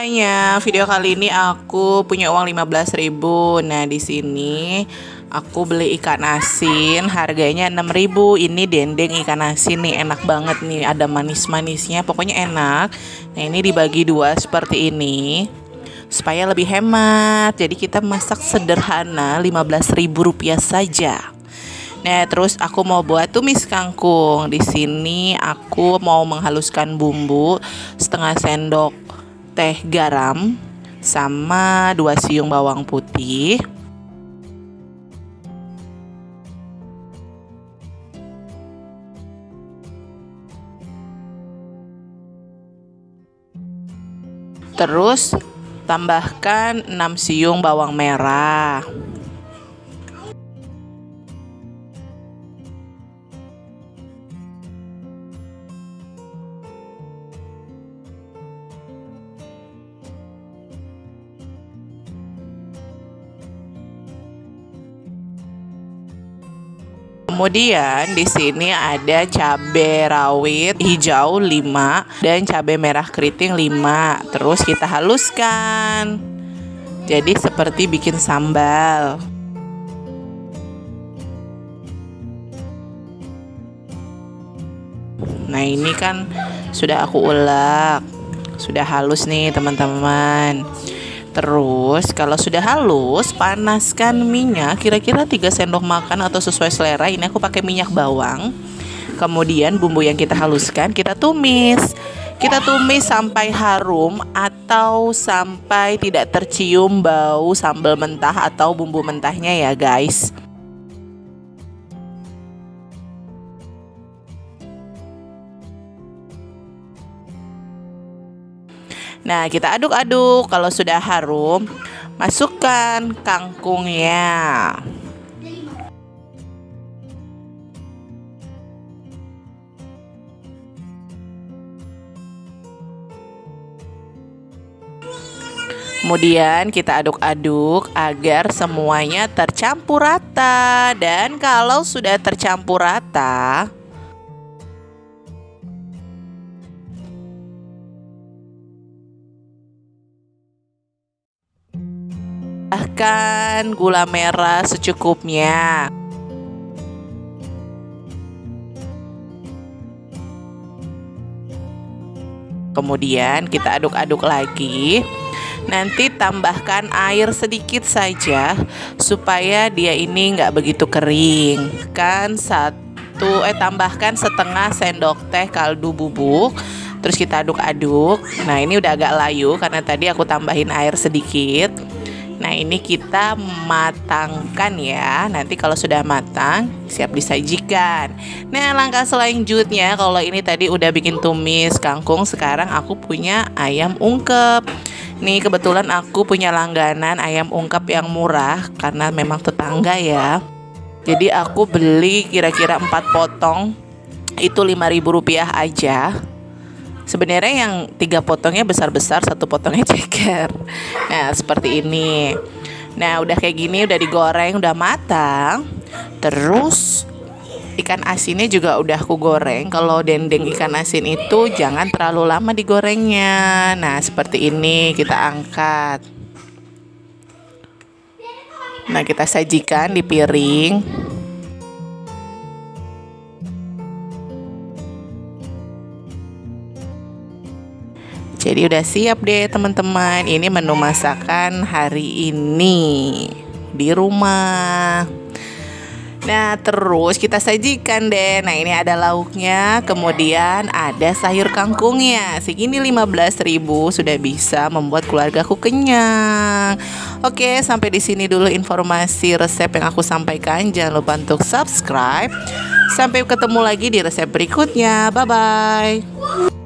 semuanya, video kali ini aku punya uang 15.000. Nah, di sini aku beli ikan asin, harganya 6.000. Ini dendeng ikan asin nih, enak banget nih, ada manis-manisnya, pokoknya enak. Nah, ini dibagi dua seperti ini supaya lebih hemat. Jadi kita masak sederhana 15.000 rupiah saja. Nah, terus aku mau buat tumis kangkung. Di sini aku mau menghaluskan bumbu setengah sendok teh garam sama 2 siung bawang putih. Terus tambahkan 6 siung bawang merah. Kemudian di sini ada cabai rawit hijau 5 dan cabai merah keriting 5. Terus kita haluskan. Jadi seperti bikin sambal. Nah, ini kan sudah aku ulek. Sudah halus nih, teman-teman. Terus kalau sudah halus, panaskan minyak kira-kira 3 sendok makan atau sesuai selera. Ini aku pakai minyak bawang. Kemudian bumbu yang kita haluskan kita tumis. Kita tumis sampai harum atau sampai tidak tercium bau sambal mentah atau bumbu mentahnya ya, guys. Nah, kita aduk-aduk. Kalau sudah harum, masukkan kangkungnya. Kemudian kita aduk-aduk agar semuanya tercampur rata. Dan kalau sudah tercampur rata, tambahkan gula merah secukupnya. Kemudian kita aduk-aduk lagi. Nanti tambahkan air sedikit saja supaya dia ini nggak begitu kering. Tambahkan setengah sendok teh kaldu bubuk. Terus kita aduk-aduk. Nah, ini udah agak layu karena tadi aku tambahin air sedikit. Nah, ini kita matangkan ya. Nanti kalau sudah matang, siap disajikan. Nah, langkah selanjutnya, kalau ini tadi udah bikin tumis kangkung, sekarang aku punya ayam ungkep. Nih, kebetulan aku punya langganan ayam ungkep yang murah karena memang tetangga ya. Jadi aku beli kira-kira 4 potong. Itu 5.000 rupiah aja. Sebenarnya yang 3 potongnya besar-besar, 1 potongnya ceker. Nah, seperti ini. Nah, udah kayak gini, udah digoreng, udah matang. Terus ikan asinnya juga udah aku goreng. Kalau dendeng ikan asin itu jangan terlalu lama digorengnya. Nah, seperti ini kita angkat. Nah, kita sajikan di piring. Jadi udah siap deh, teman-teman. Ini menu masakan hari ini di rumah. Nah, terus kita sajikan deh. Nah, ini ada lauknya. Kemudian ada sayur kangkungnya. Segini 15.000 sudah bisa membuat keluargaku kenyang. Oke, sampai di sini dulu informasi resep yang aku sampaikan. Jangan lupa untuk subscribe. Sampai ketemu lagi di resep berikutnya. Bye-bye.